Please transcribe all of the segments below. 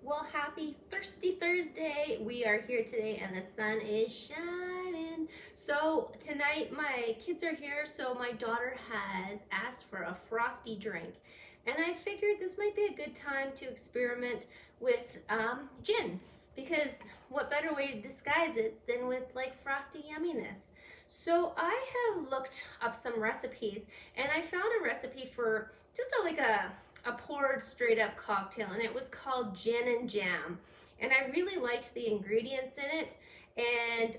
Well, happy Thirsty Thursday. We are here today and the sun is shining. So tonight my kids are here, so my daughter has asked for a frosty drink. And I figured this might be a good time to experiment with gin, because what better way to disguise it than with like frosty yumminess. So I have looked up some recipes and I found a recipe for just a poured straight up cocktail, and it was called Gin and Jam. And I really liked the ingredients in it, and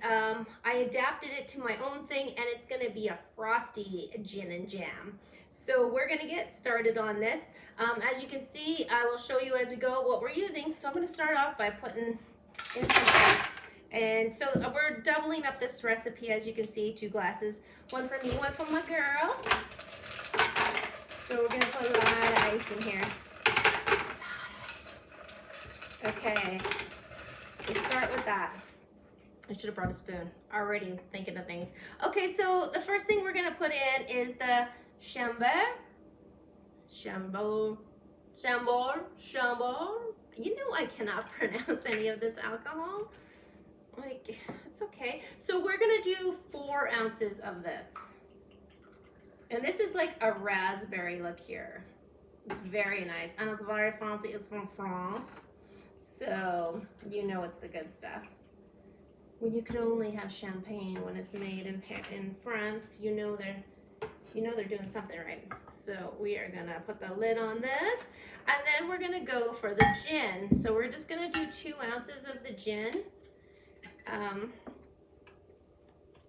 I adapted it to my own thing, and it's gonna be a frosty gin and jam. So we're gonna get started on this. As you can see, I will show you as we go what we're using. So I'm gonna start off by putting in some ice. And so we're doubling up this recipe, as you can see, 2 glasses. One for me, one for my girl. So we're gonna put a lot of ice in here. Okay, let's start with that. I should have brought a spoon. Already thinking of things. Okay, so the first thing we're gonna put in is the Chambord. You know I cannot pronounce any of this alcohol. Like, it's okay. So we're gonna do 4 ounces of this. And this is like a raspberry look here. It's very nice. And it's very fancy. It's from France. So, you know it's the good stuff. When you can only have champagne when it's made in France, you know they're doing something right. So we are gonna put the lid on this. And then we're gonna go for the gin. So we're just gonna do 2 ounces of the gin.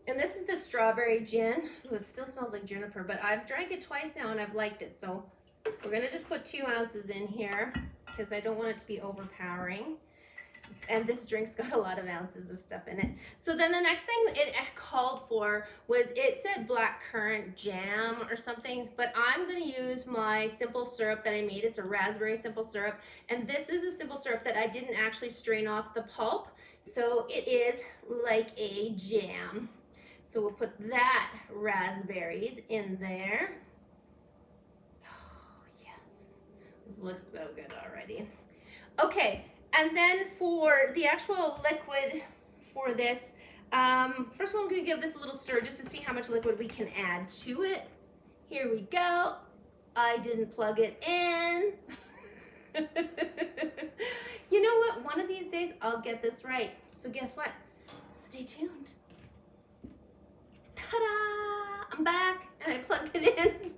And this is the strawberry gin. Ooh, it still smells like juniper, but I've drank it twice now and I've liked it. So we're gonna just put 2 ounces in here because I don't want it to be overpowering. And this drink's got a lot of ounces of stuff in it. So then the next thing it called for was, it said blackcurrant jam or something, but I'm gonna use my simple syrup that I made. It's a raspberry simple syrup. And this is a simple syrup that I didn't actually strain off the pulp. So it is like a jam. So we'll put that raspberries in there. Oh, yes. This looks so good already. Okay, and then for the actual liquid for this, first of all, I'm gonna give this a little stir just to see how much liquid we can add to it. Here we go. I didn't plug it in. You know what? One of these days I'll get this right. So guess what? Stay tuned. Ta-da! I'm back and I plugged it in.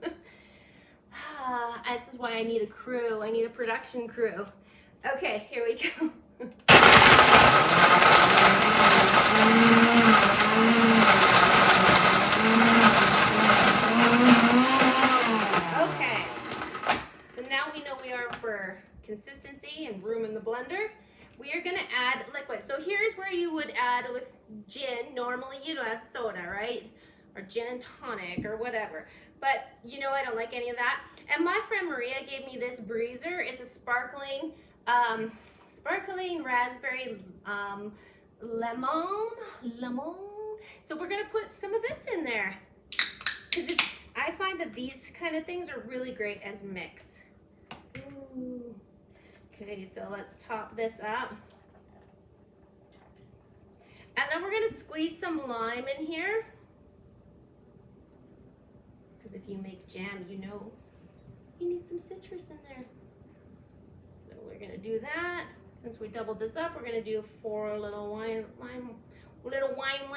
This is why I need a crew. I need a production crew. Okay, here we go. Okay, so now we know we are for consistency and room in the blender. We are gonna add liquid. So here's where you would add with gin. Normally you'd add soda, right? Or gin and tonic or whatever. But you know I don't like any of that. And my friend Maria gave me this breezer. It's a sparkling raspberry lemon. So we're gonna put some of this in there. Because I find that these kind of things are really great as mix. Ooh. Okay, so let's top this up. And then we're gonna squeeze some lime in here. Because if you make jam, you know you need some citrus in there. So we're gonna do that. Since we doubled this up, we're gonna do 4 little lime wedges. Little lime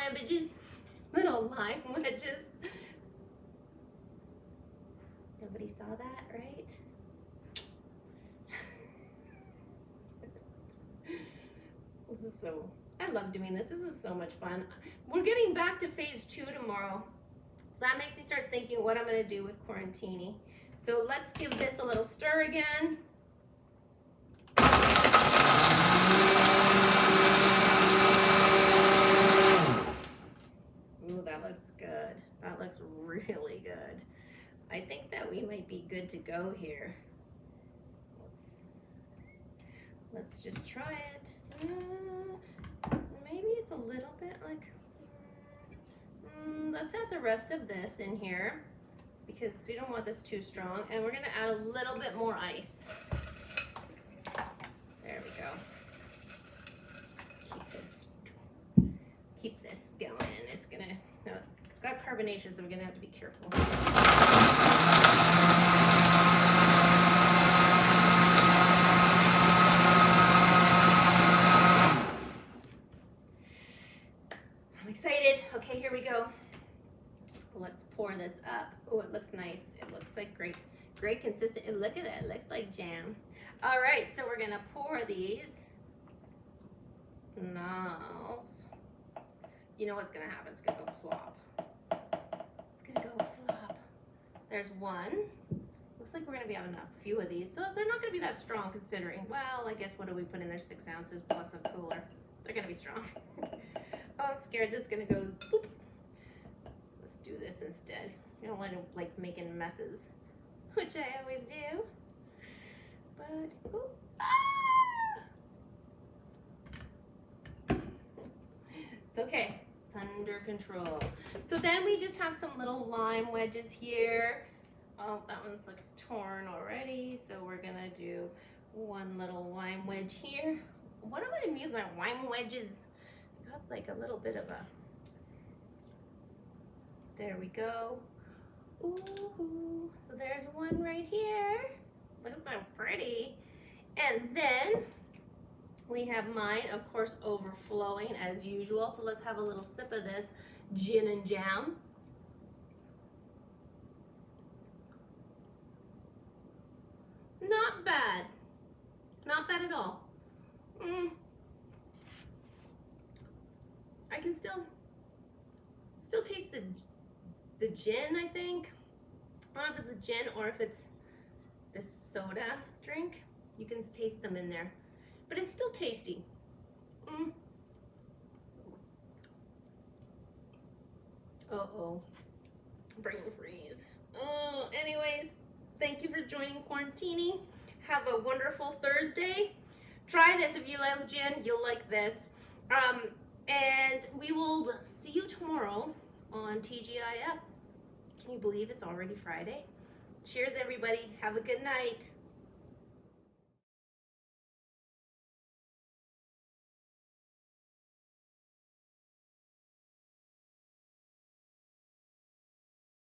wedges. Nobody saw that, right? This is so, I love doing this. This is so much fun. We're getting back to phase 2 tomorrow. So that makes me start thinking what I'm gonna do with Quarantini. So let's give this a little stir again. Ooh, that looks good. That looks really good. I think that we might be good to go here. Let's just try it. Maybe it's a little bit like, let's add the rest of this in here because we don't want this too strong. And we're gonna add a little bit more ice. There we go. carbonation, so we're gonna have to be careful. I'm excited. Okay, here we go. Let's pour this up. Oh, it looks nice. It looks like great consistent. Look at it. It looks like jam. All right, so we're gonna pour these. Nice. You know what's gonna happen? It's gonna go plop. It's gonna go plop. There's one. Looks like we're gonna be having a few of these, so they're not gonna be that strong considering. Well, I guess what do we put in there? 6 ounces plus a cooler. They're gonna be strong. Oh, I'm scared this is gonna go boop. Let's do this instead. You don't want to like making messes, which I always do. But ooh, it's okay. It's under control. So then we just have some little lime wedges here. Oh, that one looks torn already. So we're gonna do one little lime wedge here. What am I using my lime wedges? Got like a little bit of a. There we go. Ooh, so there's one right here. Looks so pretty. And then we have mine, of course, overflowing as usual. So let's have a little sip of this gin and jam. Not bad. Not bad at all. I can still taste the gin, I think. I don't know if it's a gin or if it's this soda drink. You can taste them in there, but it's still tasty. Uh-oh, brain freeze. Oh, anyways, thank you for joining Quarantini. Have a wonderful Thursday. Try this if you love gin, you'll like this. And we will see you tomorrow on TGIF. Can you believe it's already Friday? Cheers, everybody. Have a good night.